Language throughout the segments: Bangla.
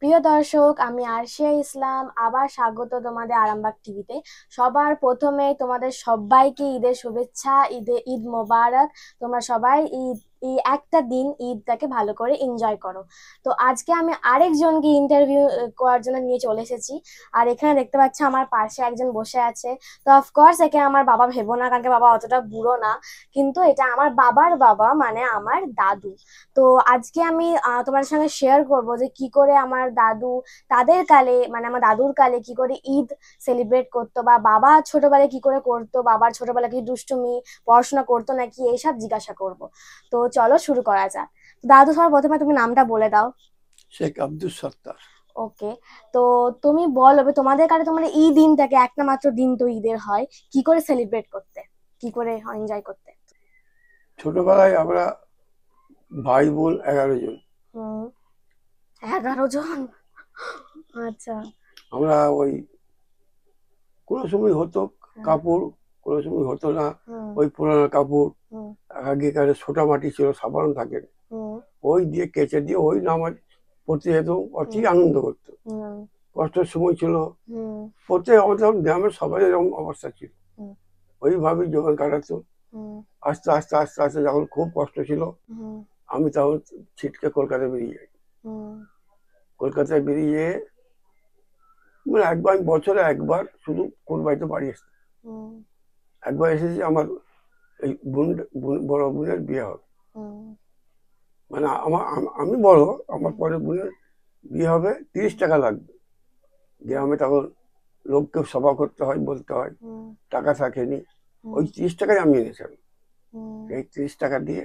প্রিয় দর্শক, আমি আরশিয়া ইসলাম আবার স্বাগত তোমাদের আরামবাগ টিভিতে। সবার প্রথমে তোমাদের সবাইকে ঈদের শুভেচ্ছা, ঈদ মোবারক। তোমরা সবাই এই একটা দিন ঈদটাকে ভালো করে এনজয় করো। তো আজকে আমি আরেকজনকে ইন্টারভিউ করার জন্য নিয়ে চলে এসেছি। আর এখানে দেখতে পাচ্ছ আমার পাশে একজন বসে আছে। তো অফকোর্স একে আমার বাবা ভেবো না, কারণ কি বাবা অতটা বুড়ো না, কিন্তু এটা আমার বাবার বাবা, মানে আমার দাদু। তো আজকে আমি তোমার সঙ্গে শেয়ার করব যে কি করে আমার দাদু তাদের কালে, মানে আমার দাদুর কালে কি করে ঈদ সেলিব্রেট করতো, বা বাবা ছোটবেলায় কি করে করতো, বাবার ছোটবেলায় কি দুষ্টুমি, পড়াশোনা করতো নাকি, এইসব জিজ্ঞাসা করব। তো চলো শুরু করা যাক। দাদু, সবার প্রথমে তুমি নামটা বলে দাও। শেখ আব্দুল সত্তার। ওকে। তো তুমি বলো, তোমাদের কালে তোমার এই দিনটাকে, একটা মাত্র দিন তো ঈদের হয়, কি করে সেলিব্রেট করতে, কি করে এনজয় করতে? ছোটবেলায় আমরা ভাই বোন 11 জন। হুম। 11 জন? আচ্ছা। আমরা ওই কোনো সময় হতো কাপড়, কোনো সময় হতো না। ওই পুরানো কাপড়, আগেকার ছোটা মাটি ছিল, সাবান থাকে, ওই দিয়ে কেচে দিয়ে ওই নামাজ পড়তে যেত, অতি আনন্দ করতো। কষ্টের সময় ছিল, প্রত্যেক আমাদের গ্রামের সবাই এরকম অবস্থা ছিল, ওইভাবেই জীবন কাটাতো। আস্তে আস্তে আস্তে আস্তে যখন খুব কষ্ট ছিল, আমি তখন ছিটকে কলকাতায় বেরিয়ে যাই। কলকাতায় বেরিয়ে মানে একবার, বছরে একবার শুধু কোরবানিতে বাড়ি আসতাম। একবার এসেছি, আমার এই বড় বোনের বিয়ে হবে, মানে আমি বড়, আমার পরে বোনের বিয়ে হবে, 30 টাকা লাগবে। গ্রামে তখন লোককে সভা করতে হয়, বলতে হয়, টাকা থাকেনি। ওই 30 টাকায় আমি এনেছিলাম, এই 30 টাকা দিয়ে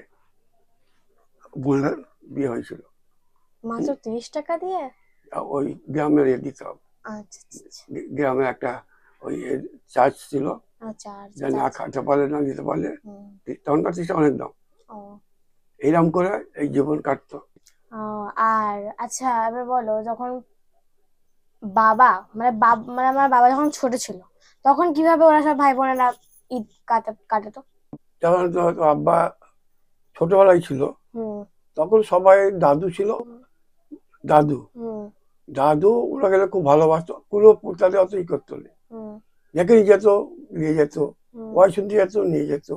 বোনের বিয়ে হয়েছিল। মাত্র 30 টাকা দিয়ে? ওই গ্রামের দিতে হবে। গ্রামে একটা ওই চার্জ ছিল, যা না খাতে পারলে, না দিতে পারলে, তখন 30 টাকা অনেক দাম। এইরকম করে এই জীবন কাটতো। আর আচ্ছা, এবার বলো, যখন বাবা মানে মানে আমার বাবা যখন ছোট ছিল, তখন কিভাবে ওরা সব ভাই বোনেরা ঈদ কাটাতো? তখন তো আব্বা ছোটবেলায় ছিল, তখন সবাই দাদু ছিল, দাদু দাদু ওরা গেলে খুব ভালোবাসতো, কোনো তাদের অত ই করতো না, যেখানে যেত নিয়ে যেত, ওয়াই শুনতে যেত নিয়ে যেত।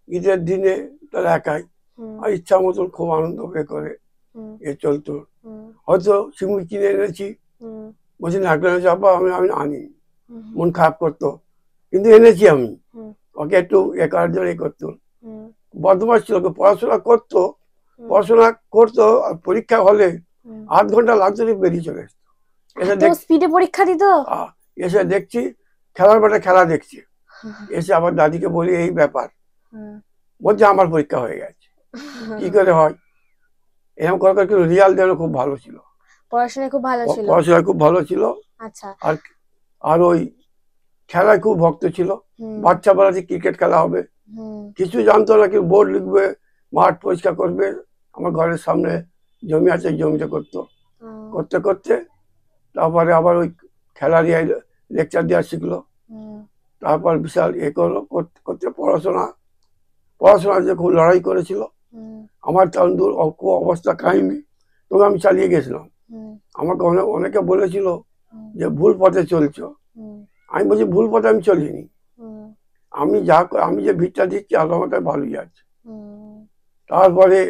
ঈদের দিনে তারা একাই আর ইচ্ছা মতন খুব আনন্দ করে এ চলতো। হয়তো শিমুই কিনে এনেছি, বলছি না আব্বা আমি আমি আনি, মন খারাপ করতো, কিন্তু এনেছি আমি। ওকে একটু এ করার জন্য এ করতো, বদমাস ছিল, পড়াশোনা করতো, পড়াশোনা করতো, আর পরীক্ষা হলে 8 ঘন্টা লাগতো, বেরিয়ে চলে আসতো। এসে স্পিডে পরীক্ষা দিত, এসে দেখছি খেলার মাঠে খেলা দেখছি, এসে আবার দাদিকে বলি এই ব্যাপার, বলছে আমার পরীক্ষা হয়ে গেছে। কি করে হয় এরকম করে, কিন্তু রেজাল্ট যেন খুব ভালো ছিল, পড়াশোনায় খুব ভালো ছিল, পড়াশোনায় খুব ভালো ছিল। আচ্ছা। আর ওই খেলায় খুব ভক্ত ছিল, বাচ্চা বেলাতে ক্রিকেট খেলা হবে, কিছু জানতো না, কি বোর্ড লিখবে, মাঠ পরিষ্কার করবে। আমার ঘরের সামনে জমি আছে, জমিতে করতো, করতে করতে তারপরে আবার ওই খেলা দিয়ে লেকচার দেওয়া শিখলো। তারপর বিশাল এ করলো, করতে করতে পড়াশোনা যে খুব লড়াই করেছিল। আমার তখন খুব অবস্থা কাহিনী, তবে আমি চালিয়ে গেছিলাম। আমাকে অনেকে বলেছিল যে ভুল পথে চলছো, আমি বলছি ভুল পথে আমি চলিনি, আমি যে ভিড়টা দিচ্ছি আল্লাহ আমাদের ভালোই আছে। তারপরে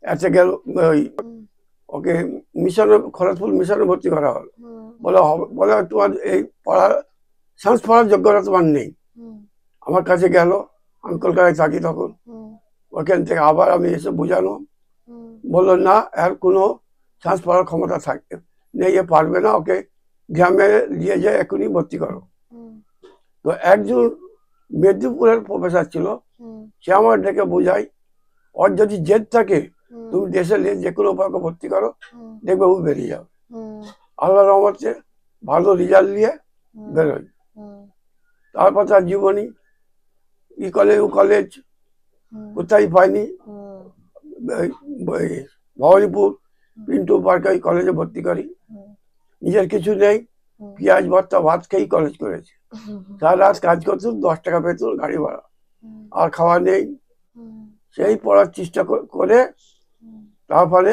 এসে গেল ওই ওকে মিশনে, খরচপুর মিশনে ভর্তি করা হলো। বলে তোমার এই পড়ার সায়েন্স পড়ার যোগ্যতা তোমার নেই। আমার কাছে গেল, আমি কলকাতায় থাকি তখন, ওখান থেকে আবার আমি এসে বোঝানো, বললো না এর কোনো সায়েন্স পড়ার ক্ষমতা থাকে নেই, এ পারবে না, ওকে গ্রামে নিয়ে যায় এখনই ভর্তি করো। তো একজন মেদিনীপুরের প্রফেসর ছিল, সে আমার ডেকে বোঝাই, ওর যদি জেদ থাকে তুমি দেশে যে কোনো উপায়কে ভর্তি করো, দেখবে ও বেরিয়ে যাবে। আল্লাহ রহমতে ভালো রেজাল্ট নিয়ে বেরোয়। তারপর তার জীবনী ই কলেজ ও কলেজ কোথায় পাইনি, ভবানীপুর পিন্টু পার্কে ওই কলেজে ভর্তি করি। নিজের কিছু নেই, পেঁয়াজ ভর্তা ভাত খেয়েই কলেজ করেছে। সারা রাত কাজ করতো, 10 টাকা পেত গাড়ি ভাড়া, আর খাওয়া নেই। সেই পড়ার চেষ্টা করে তারপরে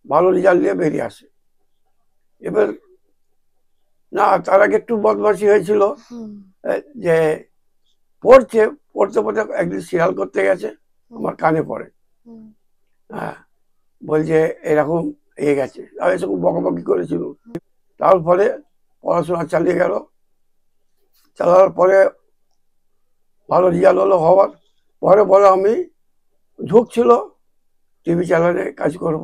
ভালো রেজাল্ট নিয়ে বেরিয়ে আসে। এবার না, তার আগে একটু বদমাশি হয়েছিল, যে পড়তে পড়তে একদিন শিয়াল করতে গেছে, আমার কানে পড়ে। হ্যাঁ, বলছে এরকম গেছে, আর এসব বকাবকি করেছিল। তারপরে পড়াশোনা চালিয়ে গেল, চালানোর পরে ভালো রেজাল্ট হলো, হওয়ার পরে পরে আমি ঝুঁকছিল টিভি চ্যানেলে কাজ করব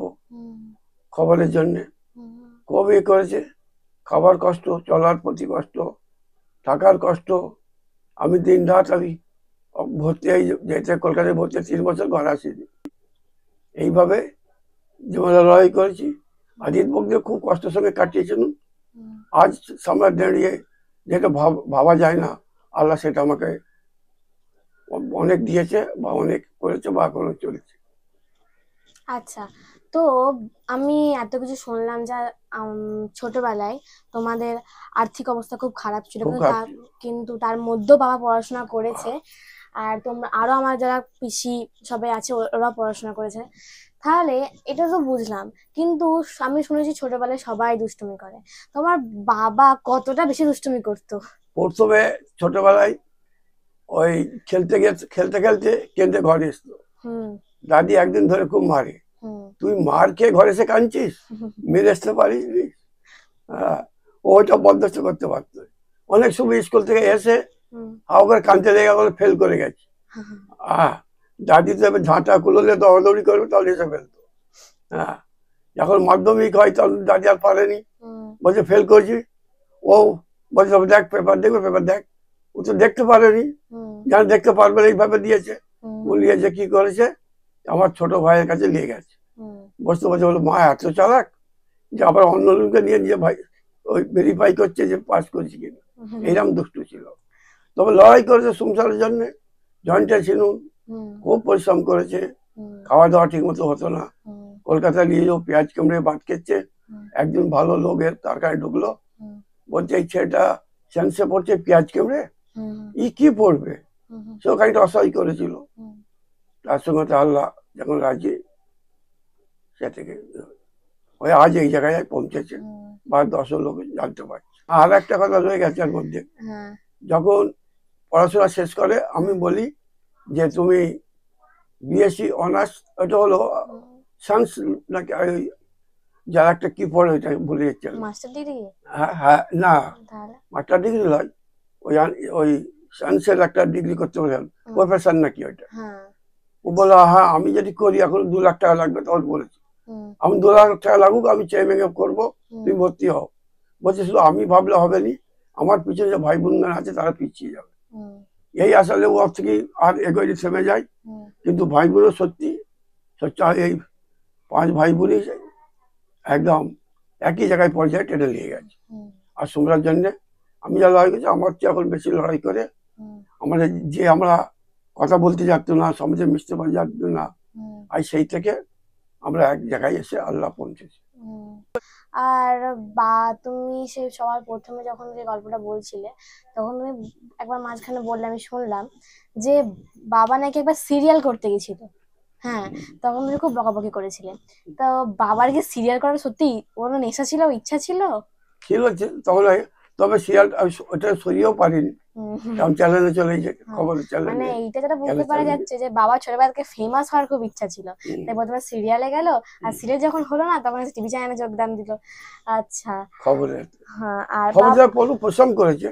খবরের জন্যে। খুব করেছে, খাবার কষ্ট, চলার প্রতি কষ্ট, থাকার কষ্ট। আমি দিন রাত আমি ভর্তি হয়ে যেতে, কলকাতায় ভর্তি 3 বছর ঘর আসিনি। এইভাবে জীবনে লড়াই করেছি। আজিত বকদের খুব কষ্টের সঙ্গে কাটিয়েছেন। আজ সামনে দাঁড়িয়ে যেটা ভাবা যায় না, আল্লাহ সেটা আমাকে অনেক দিয়েছে বা অনেক করেছে বা করে চলেছে। আচ্ছা, তো আমি এত কিছু শুনলাম যে ছোটবেলায় তোমাদের আর্থিক অবস্থা খুব খারাপ ছিল, কিন্তু তার মধ্যেও বাবা পড়াশোনা করেছে, আর তোমরা আরো আমার যারা পিসি সবাই আছে ওরা পড়াশোনা করেছে। তাহলে এটা তো বুঝলাম, কিন্তু আমি শুনেছি ছোটবেলায় সবাই দুষ্টুমি করে। তোমার বাবা কতটা বেশি দুষ্টুমি করতো? প্রথমে ছোটবেলায় ওই খেলতে খেলতে কেঁদে ঘরে এসতো। দাদি একদিন ধরে খুব মারে, তুই মার খেয়ে ঘরে এসে কাঁদছিস, মেরে আসতে পারিস। ওইটা বরদাস্ত করতে পারতো। অনেক সময় স্কুল থেকে এসে আবার কাঁদতে লেগে বলে ফেল করে গেছে। দাদি তো এবার ঝাঁটা কুলোলে দৌড়াদৌড়ি করবে, তাহলে এসে ফেলতো। যখন মাধ্যমিক হয় তখন দাদি আর পারেনি, বলছে ফেল করেছি। ও বলছে দেখ পেপার দেখবে, পেপার দেখ। ও তো দেখতে পারেনি, যারা দেখতে পারবে না এইভাবে দিয়েছে। বলিয়েছে কি করেছে, আমার ছোট ভাইয়ের কাছে নিয়ে গেছে, বসতে বসে বলো মা এত চালাক যে আবার অন্য লোককে নিয়ে নিজে ভাই ওই ভেরিফাই করছে যে পাস করছি কিনা। এইরকম দুষ্টু ছিল। তবে লড়াই করেছে সংসারের জন্য, জয়েন্টে ছিল, খুব পরিশ্রম করেছে। খাওয়া দাওয়া ঠিক মতো হতো না, কলকাতায় নিয়ে যাও পেঁয়াজ কেমড়ে ভাত খেচ্ছে। একজন ভালো লোকের তরকারি ঢুকলো, বলছে এই ছেলেটা সেন্সে পড়ছে পেঁয়াজ কেমড়ে, ই কি পড়বে, সে খানিকটা অসহায় করেছিল। তার সঙ্গে তো আল্লাহ যখন রাজি, সে থেকে ওই আজ এই জায়গায় পৌঁছেছে বা 10 লোক জানতে পারছে। আর একটা কথা রয়ে গেছে এর মধ্যে, যখন পড়াশোনা শেষ করে আমি বলি যে তুমি বিএসসি অনার্স, ওটা হলো সায়েন্স নাকি যারা একটা কি পড়ে ওইটা ভুলে যাচ্ছে। Master degree? হ্যাঁ, না মাস্টার ডিগ্রি নয়, ওই সায়েন্সের একটা ডিগ্রি করতে বললাম, প্রফেসর নাকি ওইটা। ও বললো হ্যাঁ আমি যদি করি এখন 2 লাখ টাকা লাগবে। তখন বলেছি আমি 2 লাখ টাকা লাগুক, আমি চেয়ে করবো, তুমি ভর্তি হও। বলছে শুধু আমি ভাবলে হবে নি, আমার পিছনে যে ভাই বোনরা আছে তারা পিছিয়ে যাবে। এই আসলে ওর থেকে আর এগোয় থেমে যায়। কিন্তু ভাই বোনও সত্যি এই 5 ভাই বোনই একদম একই জায়গায় পর্যায়ে টেনে নিয়ে গেছে। আর তোমরার জন্য আমি যা লড়াই করছি, আমার চেয়ে এখন বেশি লড়াই করে। আমাদের যে আমরা কথা বলতে যাচ্তো না, সমাজে মিশতে যাচ্তো না, আর সেই থেকে আমরা এক জায়গায় এসে আল্লাহ পৌঁছেছি। আর তুমি সে সবার প্রথমে যখন যে গল্পটা বলছিলে, তখন তুমি একবার মাঝখানে বললে, আমি শুনলাম যে বাবা নাকি একবার সিরিয়াল করতে গেছিল। হ্যাঁ, তখন তুমি খুব বকাবকি করেছিলে। তো বাবার কি সিরিয়াল করার সত্যি কোনো নেশা ছিল, ইচ্ছা ছিল? তখন তবে সিরিয়াল ওটা সরিয়েও পারিনি, চ্যানেলে চলে গেছে, খবরের চ্যানেলে। মানে এইটা যেটা বুঝতে পারা যাচ্ছে যে বাবা ছোটবেলা থেকে ফেমাস হওয়ার খুব ইচ্ছা ছিল, তাই প্রথমে সিরিয়ালে গেল, আর সিরিয়াল যখন হলো না তখন টিভি চ্যানেলে যোগদান দিল। আচ্ছা, খবরে। হ্যাঁ, আর খবরদার পরিশ্রম করেছে,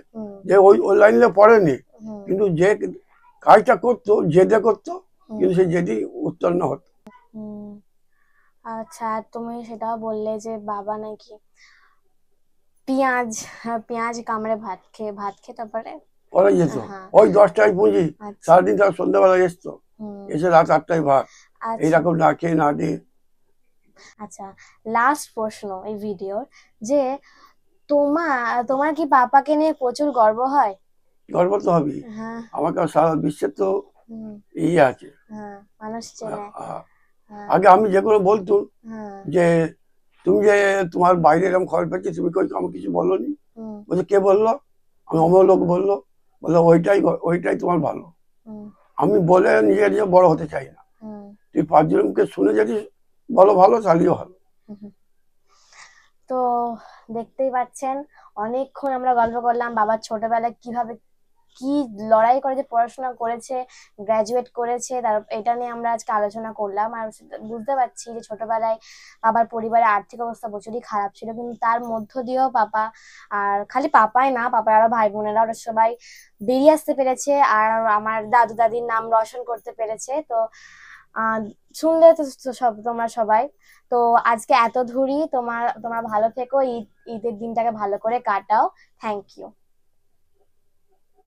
যে ওই লাইনে পড়েনি, কিন্তু যে কাজটা করতো জেদে করতো, কিন্তু সে জেদি উত্তীর্ণ হতো। আচ্ছা, তুমি সেটাও বললে যে বাবা নাকি পেঁয়াজ কামড়ে ভাত খেয়ে তারপরে পরে যেত, ওই 10টায় পুঁজি, সারাদিন তার সন্ধ্যাবেলা এসতো, এসে রাত 8টায় ভাত, এইরকম না খেয়ে না দিয়ে। আচ্ছা, লাস্ট প্রশ্ন এই ভিডিওর, যে তোমার কি পাপাকে নিয়ে প্রচুর গর্ব হয়? গর্ব তো হবেই, আমাকে সারা বিশ্বের তো এই আছে, মানুষ চেনে। আগে আমি যেগুলো বলতুম যে তুমি যে তোমার বাইরে এরকম খবর পেয়েছি, তুমি আমাকে কিছু বলোনি, বলছে কে বললো, আমি অমর লোক বললো, বললো ওইটাই তোমার ভালো। আমি বলে নিজে নিজে বড় হতে চাই না, তুই 5 জনকে শুনে যদি বলো ভালো, তাহলেও ভালো। তো দেখতেই পাচ্ছেন অনেকক্ষণ আমরা গল্প করলাম বাবার ছোটবেলায় কিভাবে কি লড়াই করে যে পড়াশোনা করেছে, গ্রাজুয়েট করেছে, তার এটা নিয়ে আমরা আজকে আলোচনা করলাম। আর বুঝতে পারছি যে ছোটবেলায় বাবার পরিবারের আর্থিক অবস্থা প্রচুরই খারাপ ছিল, কিন্তু তার মধ্য দিয়েও পাপা, আর খালি পাপাই না, পাপার আরো ভাই বোনেরা, ওরা সবাই বেরিয়ে আসতে পেরেছে আর আমার দাদু দাদির নাম রোশন করতে পেরেছে। তো শুনলে তো সব তোমরা সবাই। তো আজকে এত ধরি, তোমরা ভালো থেকো, ঈদের দিনটাকে ভালো করে কাটাও। Thank you.